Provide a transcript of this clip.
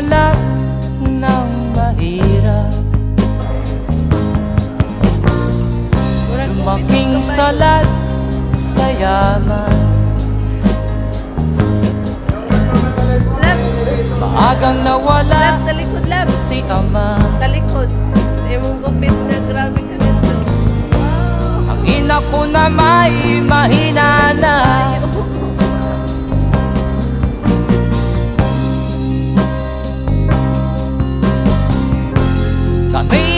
anak ng mahirap, lumaking salat sa yaman. Maagang nawala Talikod lang. si ama. Talikod. Ewan gupit na grabe ka nito. Ang ina ko na may mahina na. Kami